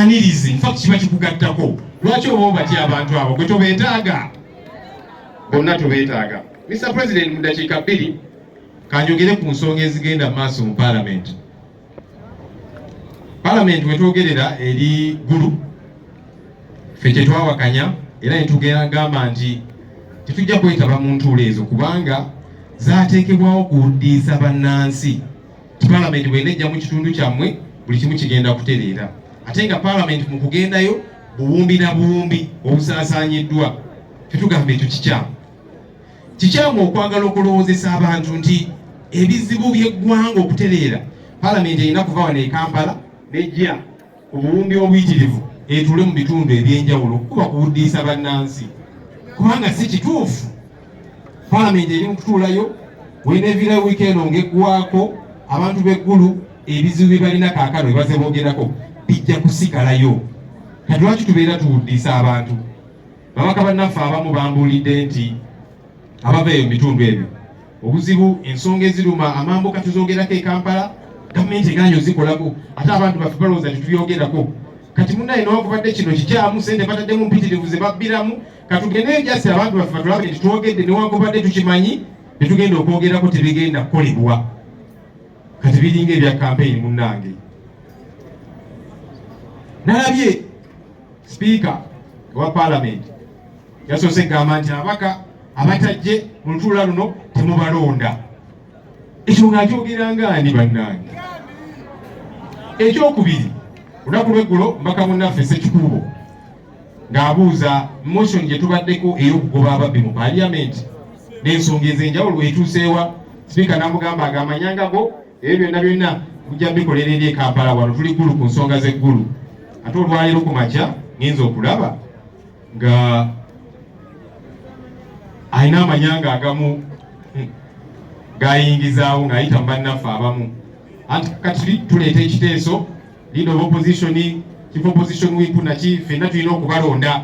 kikumanirize in fact kiba kikugattako. Lwaki oba batya abantu abo gwe tobeetaaga? Bonna tobeetaaga. Mr. President, mu dakiika 2 kanjogere ku nsonga ezigenda maaso mu Parliament. Parliament wetwogerera eri ggulu ffe tetwawakanya era netugamba nti tetujja kwetaba mu ntuulo ezo kubanga zaateekebwawo kuddiisa bannansi. Parliament bw'enejja mu kitundu kyammwe buli kimu kigenda kutereera. Ate nga Parliament mu kugendayo buwumbi na buwumbi obusaasaanyiddwa. Tetugamba ekyo kikyamu. Kikyamu okwagala okulowoozesa abantu nti ebizibu by'eggwanga okutereera Parliament erina kuva wano e Kampala nejja obuwumbi obuyitirivu etule mu bitundu ebyenjawulo kuba kuwuddiisa bannansi. Kubanga si kituufu. Parliament eri mu kutuulayo weneevira weekend ng'eggwako abantu b'eggulu ebizibu bye balina kaakano ebaze boogerako bijja kusigalayo. Kati lwaki tubeera tuwuddiisa abantu? Babaka bannaffe abamu bambuulidde nti abava eyo mu bitundu ebyo obuzibu ensonga eziruma amambuka tuzoogerako e Kampala gavumenti egaanyi ozikolako ate abantu baffe balowooza tetubyogerako. Kati munnaye newankubadde kino kikyamu ssente bataddemu mpitirivu ze babbiramu katugendeyo jasi abantu baffe batulabe nti twogedde newankubadde tukimanyi tetugenda okwogerako tebigenda kukolebwa. Kati biringa ebya campaign munnange. Nalabye Speaker wa Parliament yasoose gamba nti abaka abatajje mu lutuula luno temubalonda. Ekyo ng'akyogeranga ani bannange? Ekyokubiri olunaku lw'eggulo mbaka munnaffe Ssekikubo ng'abuuza motion gye tubaddeko ey'okugoba ababbi mu Parliament n'ensonga ez'enjawulo etuuseewa. Speaker n'amugamba ag'amanyanga go ebyo byonna mujja bikolera eri e Kampala wano tuli ggulu ku nsonga z'eggulu. Ate olwaleero ku makya ngenza okulaba nga alina amanyanga agamu gayingizaawo ng'ayita mu bannaffe abamu. Anti kati tuleeta ekiteeso leader of opposition, chief opposition whip naki ffenna tulina okubalonda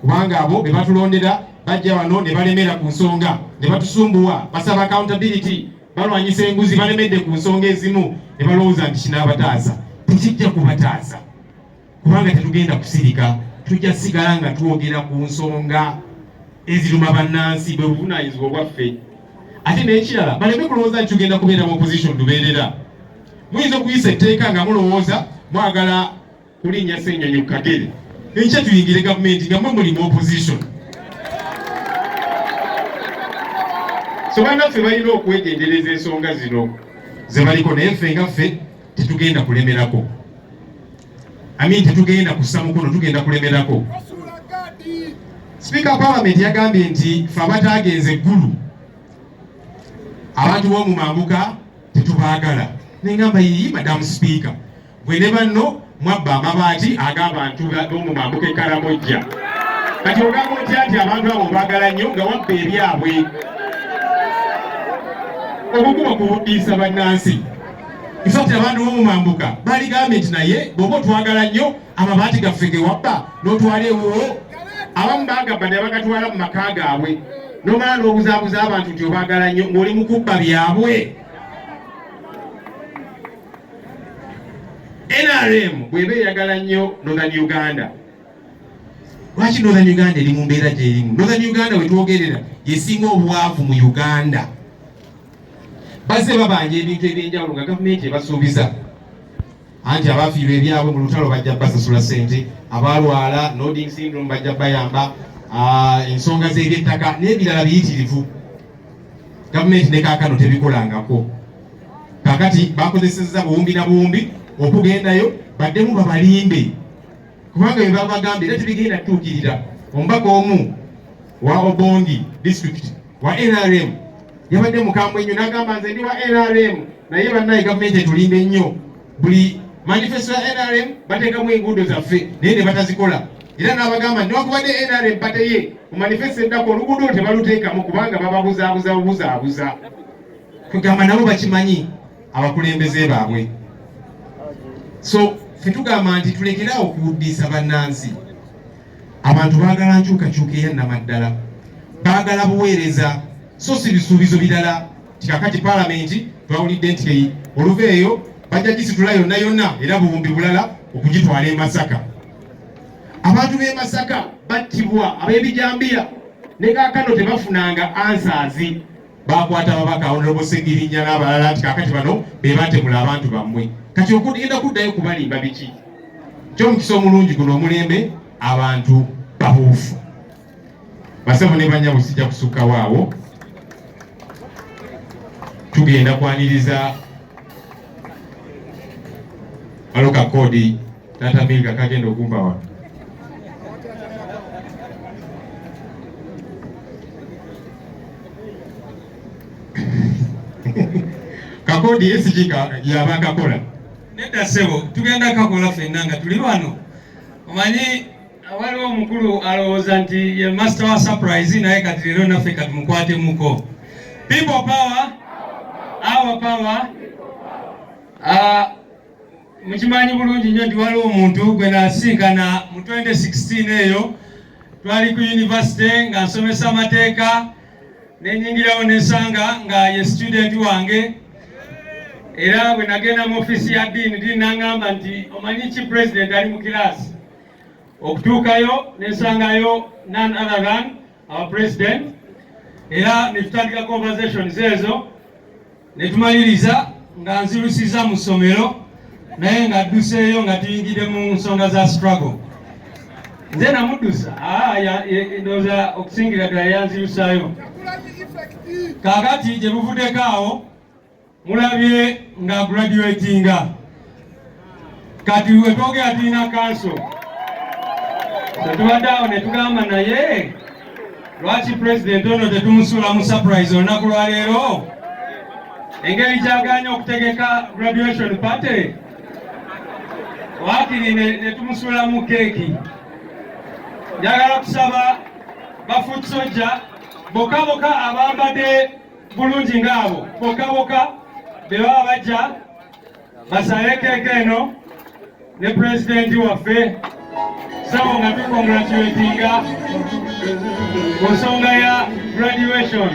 kubanga abo be batulondera bajja wano ne balemera ku nsonga ne batusumbuwa basaba accountability balwanyisa enguzi balemedde ku nsonga ezimu ne balowooza nti kinaabataasa. Tekijja kubataasa kubanga tetugenda kusirika, tujja sigala nga twogera ku nsonga eziruma bannansi bwe buvunaanyizibwa bwaffe. Ate n'ekirala baleme kulowooza nti tugenda kubeera mu opposition lubeerera. Muyinza okuyisa etteeka nga mulowooza mwagala kulinnya Ssenyonyi ku kagere enkya tuyingire gavumenti nga mwe muli mu opposition. So bannaffe balina okwegendereza ensonga zino ze baliko naye ffe nga ffe tetugenda kulemerako. Tetugenda kussa mukono, tugenda kulemerako. Speaker Parliament yagambye nti ffe abataagenze eggulu abantu b'omu mambuka tetubaagala. Nengamba yiyi Madam Speaker bwe ne banno mwabba amabaati agamba abantu b'omu mambuka e Karamojja. Kati ogamba otya nti abantu abo baagala nnyo nga wabba ebyabwe. Obukuba kuwuddiisa bannansi. Ifakti abantu b'omu mambuka baligambye nti naye bw'oba otwagala nnyo amabaati gaffe ge wabba n'otwala ewuwo. Abamu bagabba ne bagatwala mu maka gaabwe n'omala n'obuzaabuza abantu nti obaagala nnyo ng'oli mu kubba byabwe. NRM bw'eba eyagala nnyo Northern Uganda. Lwaki Northern Uganda eri mu mbeera gy'erimu? Northern Uganda we twogerera yesinga obwavu mu Uganda. Bazze babanja ebintu ebyenjawulo nga gavumenti ebasuubiza anti abaafiirwa ebyabwe mu lutalo bajja basasula ssente, abalwala nodding syndrome bajja bayamba, ensonga z'eby'ettaka n'ebirala biyitirivu. Gavumenti ne kaakano tebikolangako. Kaakati bakozesezza buwumbi na buwumbi okugendayo baddemu babalimbe kubanga bye babagambye era tebigenda kutuukirira. Omubaka omu wa Obongi district wa NRM yabadde mukambwe nnyo n'agamba nze ndi wa NRM naye bannaye gavumenti etulimbe nnyo. Buli manifesto ya NRM bateekamu enguudo zaffe naye ne batazikola. Era n'abagamba newankubadde NRM pateye mu manifesto eddako oluguudo tebaluteekamu kubanga bababuzaabuza. Kugamba nabo bakimanyi abakulembeze baabwe. So ffe tugamba nti tulekeraawo okuwuddiisa bannansi. Abantu baagala nkyukakyuka eyannamaddala, baagala buweereza so si bisuubizo birala. Tikakati Parliament twawulidde nti oluva eyo bajja gisitula yonna yonna era buwumbi bulala okugitwala e Masaka. abantu b'e Masaka battibwa, ab'Ebijambiya ne kaakano tebafunanga answers. Bakwata ababaka Honorable Segirinya n'abalala nti kaakati bano be batemula abantu bammwe. Kati okugenda kuddayo kubalimba biki? Ky'omukisa omulungi guno omulembe abantu babuufu. Basebo ne banyabo sijja kusukkawo awo. Tugenda kwaniriza aloka kodi Tata Milka kagenda okumba wa. Kakodi esijika yabakakola. Neda sebo tugenda kakola fenna nga tuli wano. Omanyi waliwo omukulu alowooza nti ye master wa surprise naye kati lero naffe kati mukwate muko. People power, our power. Mukimanyi bulungi nnyo nti waliwo omuntu gwe nasinkana mu 2016 eyo twali ku university nga nsomesa amateeka nenyingirawo nensanga nga ye student wange, era bwe nagenda mu office ya dean n'angamba nti omanyi ki president ali mu kirasi. Okutuukayo nensangayo none other than our president, era netutandika conversations ezo netumaliriza nga nzirusiza mu ssomero naye nga adduseeyo nga tuyingidde mu nsonga za struggle. Nze namuddusa ndowooza okusingira ddala yanzirusaayo. Kaakati gye buvuddeko awo mulabye nga graduatinga. Kati we twogera tulina kanso. Tubadde awo ne tugamba naye lwaki president ono tetumusuula mu surprise olunaku lwa leero? Engeri kyaganya okutegeka graduation party wakiri ne tumusuula mu keeki. Njagala kusaba bafuut sojja bokaboka abambadde bulungi ngaabo bokaboka be baba bajja basaye keeke eno ne president waffe sabo nga tukongratulatinga ku nsonga ya graduation.